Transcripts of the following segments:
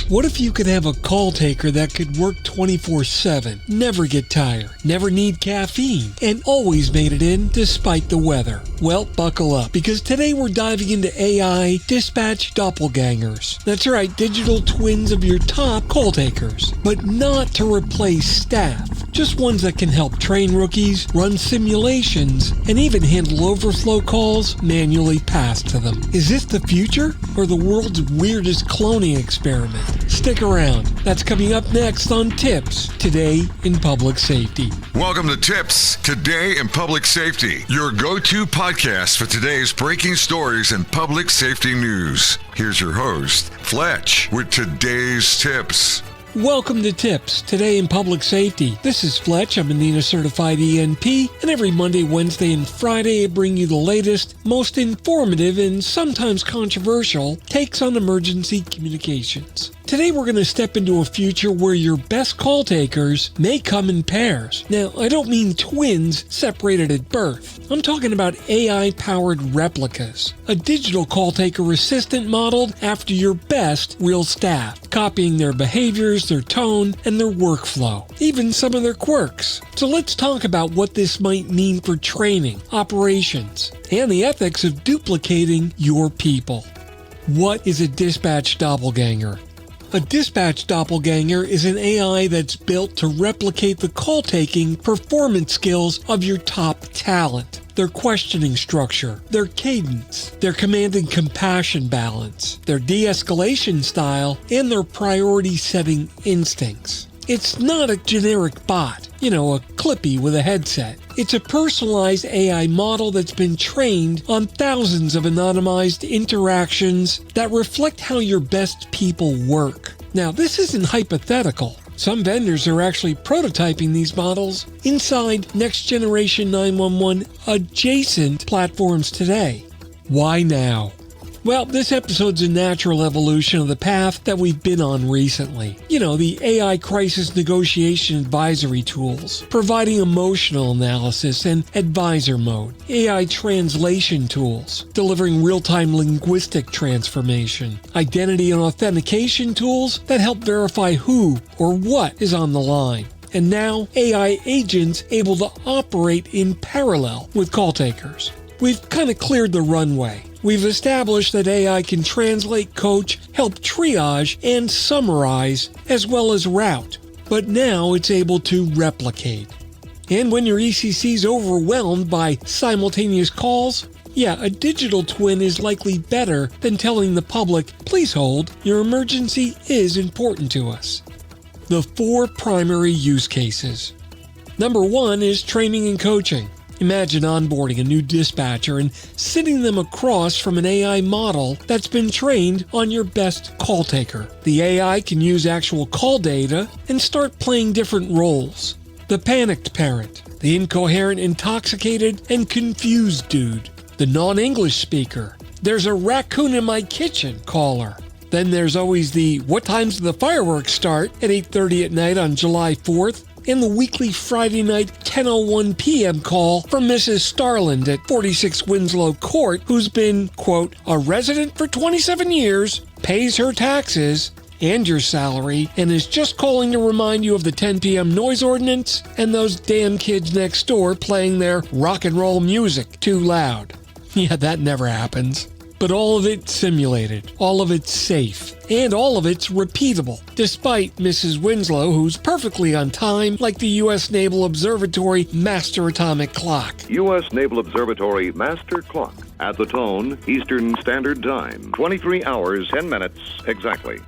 What if you could have a call taker that could work 24/7, never get tired, never need caffeine, and always made it in despite the weather? Well, buckle up, because today we're diving into AI dispatch doppelgangers. That's right, digital twins of your top call takers, but not to replace staff. Just ones that can help train rookies, run simulations, and even handle overflow calls manually passed to them. Is this the future, or the world's weirdest cloning experiment? Stick around. That's coming up next on Tips Today in Public Safety. Welcome to Tips Today in Public Safety, your go-to podcast for today's breaking stories in public safety news. Here's your host, Fletch, with today's tips. Welcome to Tips Today in Public Safety. This is Fletch. I'm a NENA certified ENP, and every Monday, Wednesday, and Friday I bring you the latest, most informative, and sometimes controversial takes on emergency communications. Today we're going to step into a future where your best call takers may come in pairs. Now, I don't mean twins separated at birth. I'm talking about AI-powered replicas, a digital call taker assistant modeled after your best real staff, copying their behaviors, their tone, and their workflow, even some of their quirks. So let's talk about what this might mean for training, operations, and the ethics of duplicating your people. What is a dispatch doppelganger? A dispatch doppelganger is an AI that's built to replicate the call-taking performance skills of your top talent. Their questioning structure, their cadence, their command and compassion balance, their de-escalation style, and their priority-setting instincts. It's not a generic bot, a clippy with a headset. It's a personalized AI model that's been trained on thousands of anonymized interactions that reflect how your best people work. Now, this isn't hypothetical. Some vendors are actually prototyping these models inside next-generation 911 adjacent platforms today. Why now? Well, this episode's a natural evolution of the path that we've been on recently. The AI crisis negotiation advisory tools, providing emotional analysis and advisor mode, AI translation tools, delivering real-time linguistic transformation, identity and authentication tools that help verify who or what is on the line. And now, AI agents able to operate in parallel with call takers. We've kind of cleared the runway. We've established that AI can translate, coach, help triage, and summarize, as well as route. But now it's able to replicate. And when your ECC's overwhelmed by simultaneous calls, a digital twin is likely better than telling the public, please hold, your emergency is important to us. The 4 primary use cases. Number 1 is training and coaching. Imagine onboarding a new dispatcher and sitting them across from an AI model that's been trained on your best call taker. The AI can use actual call data and start playing different roles. The panicked parent, the incoherent, intoxicated, and confused dude, the non-English speaker, there's a raccoon in my kitchen caller. Then there's always the what times do the fireworks start at 8:30 at night on July 4th? And the weekly Friday night 10:01 p.m. call from Mrs. Starland at 46 Winslow Court, who's been, quote, a resident for 27 years, pays her taxes and your salary, and is just calling to remind you of the 10 p.m. noise ordinance and those damn kids next door playing their rock and roll music too loud. Yeah, that never happens. But all of it simulated, all of it's safe, and all of it's repeatable, despite Mrs. Winslow, who's perfectly on time, like the U.S. Naval Observatory Master Atomic Clock. U.S. Naval Observatory Master Clock. At the tone, Eastern Standard Time. 23 hours, 10 minutes, exactly.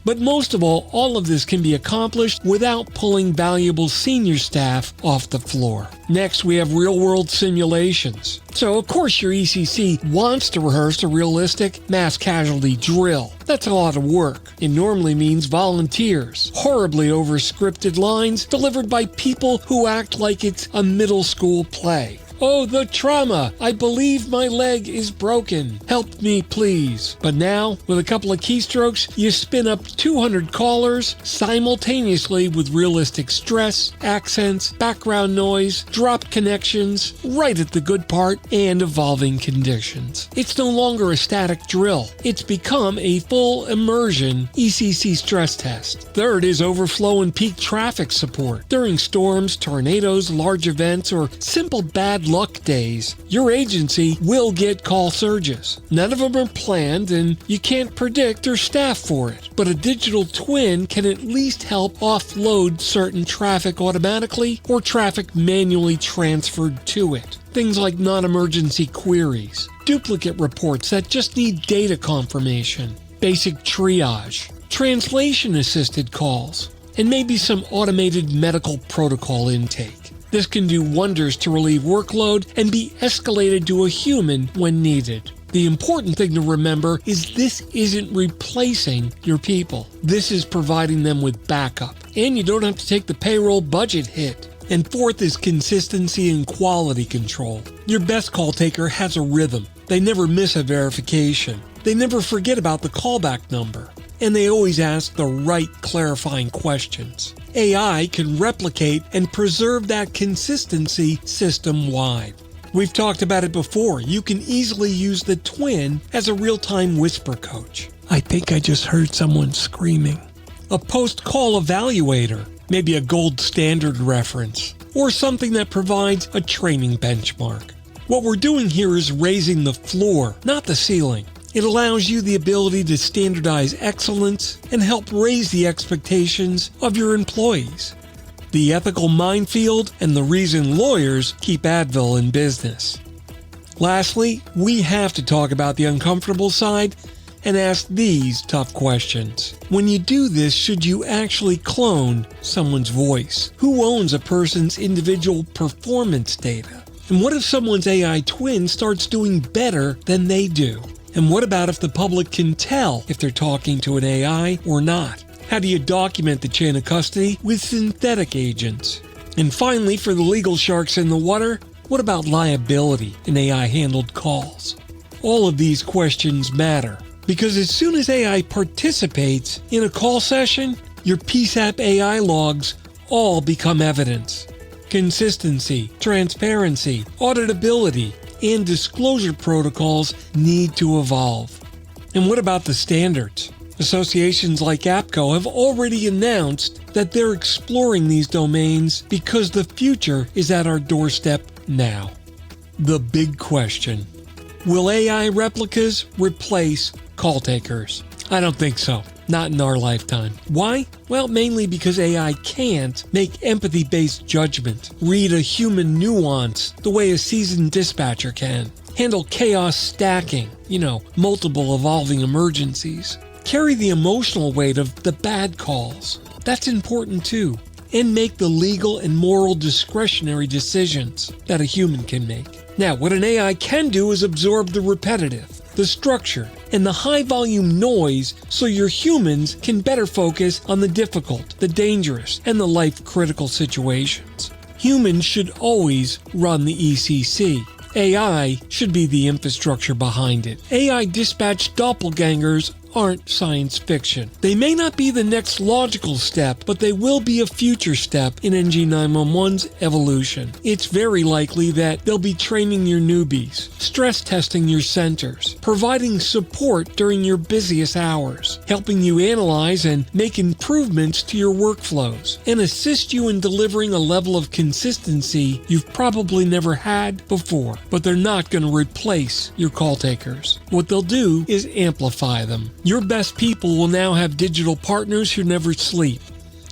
But most of all of this can be accomplished without pulling valuable senior staff off the floor. Next, we have real-world simulations. So, of course, your ECC wants to rehearse a realistic mass casualty drill. That's a lot of work. It normally means volunteers, horribly over-scripted lines delivered by people who act like it's a middle school play. "Oh, the trauma! I believe my leg is broken. Help me, please." But now, with a couple of keystrokes, you spin up 200 callers simultaneously with realistic stress, accents, background noise, dropped connections, right at the good part, and evolving conditions. It's no longer a static drill. It's become a full immersion ECC stress test. Third is overflow and peak traffic support. During storms, tornadoes, large events, or simple bad luck days, your agency will get call surges. None of them are planned, and you can't predict or staff for it. But a digital twin can at least help offload certain traffic automatically or traffic manually transferred to it. Things like non-emergency queries, duplicate reports that just need data confirmation, basic triage, translation-assisted calls, and maybe some automated medical protocol intake. This can do wonders to relieve workload and be escalated to a human when needed. The important thing to remember is this isn't replacing your people. This is providing them with backup, and you don't have to take the payroll budget hit. And fourth is consistency and quality control. Your best call taker has a rhythm. They never miss a verification. They never forget about the callback number. And they always ask the right clarifying questions. AI can replicate and preserve that consistency system-wide. We've talked about it before. You can easily use the twin as a real-time whisper coach. I think I just heard someone screaming. A post-call evaluator, maybe a gold standard reference, or something that provides a training benchmark. What we're doing here is raising the floor, not the ceiling. It allows you the ability to standardize excellence and help raise the expectations of your employees. The ethical minefield and the reason lawyers keep Advil in business. Lastly, we have to talk about the uncomfortable side and ask these tough questions. When you do this, should you actually clone someone's voice? Who owns a person's individual performance data? And what if someone's AI twin starts doing better than they do? And what about if the public can tell if they're talking to an AI or not? How do you document the chain of custody with synthetic agents? And finally, for the legal sharks in the water, what about liability in AI-handled calls? All of these questions matter, because as soon as AI participates in a call session, your PSAP AI logs all become evidence. Consistency, transparency, auditability, and disclosure protocols need to evolve. And what about the standards? Associations like APCO have already announced that they're exploring these domains because the future is at our doorstep now. The big question: will AI replicas replace call takers? I don't think so. Not in our lifetime. Why? Well, mainly because AI can't make empathy-based judgment, read a human nuance the way a seasoned dispatcher can, handle chaos stacking, multiple evolving emergencies, carry the emotional weight of the bad calls. That's important too. And make the legal and moral discretionary decisions that a human can make. Now, what an AI can do is absorb the repetitive, the structure, and the high-volume noise so your humans can better focus on the difficult, the dangerous, and the life-critical situations. Humans should always run the ECC. AI should be the infrastructure behind it. AI dispatched doppelgangers aren't science fiction. They may not be the next logical step, but they will be a future step in NG911's evolution. It's very likely that they'll be training your newbies, stress testing your centers, providing support during your busiest hours, helping you analyze and make improvements to your workflows, and assist you in delivering a level of consistency you've probably never had before. But they're not going to replace your call takers. What they'll do is amplify them. Your best people will now have digital partners who never sleep,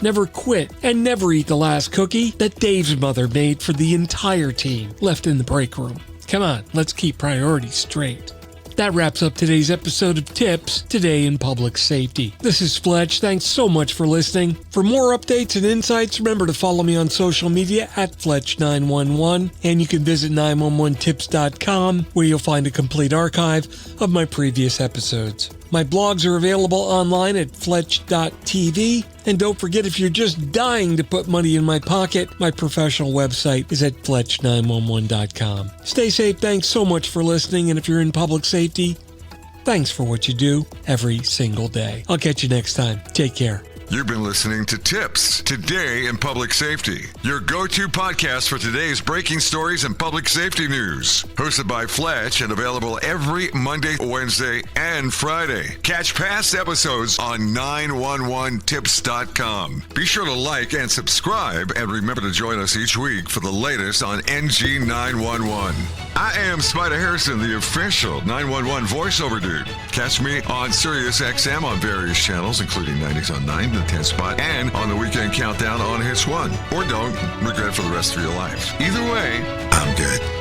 never quit, and never eat the last cookie that Dave's mother made for the entire team left in the break room. Come on, let's keep priorities straight. That wraps up today's episode of Tips Today in Public Safety. This is Fletch. Thanks so much for listening. For more updates and insights, remember to follow me on social media at Fletch911, and you can visit 911tips.com, where you'll find a complete archive of my previous episodes. My blogs are available online at fletch.tv. And don't forget, if you're just dying to put money in my pocket, my professional website is at fletch911.com. Stay safe. Thanks so much for listening. And if you're in public safety, thanks for what you do every single day. I'll catch you next time. Take care. You've been listening to Tips Today in Public Safety, your go-to podcast for today's breaking stories and public safety news. Hosted by Fletch and available every Monday, Wednesday, and Friday. Catch past episodes on 911tips.com. Be sure to like and subscribe, and remember to join us each week for the latest on NG911. I am Spider Harrison, the official 911 voiceover dude. Catch me on Sirius XM on various channels, including 90s on 9, the 10 spot, and on the Weekend Countdown on Hits 1. Or don't regret it for the rest of your life. Either way, I'm good.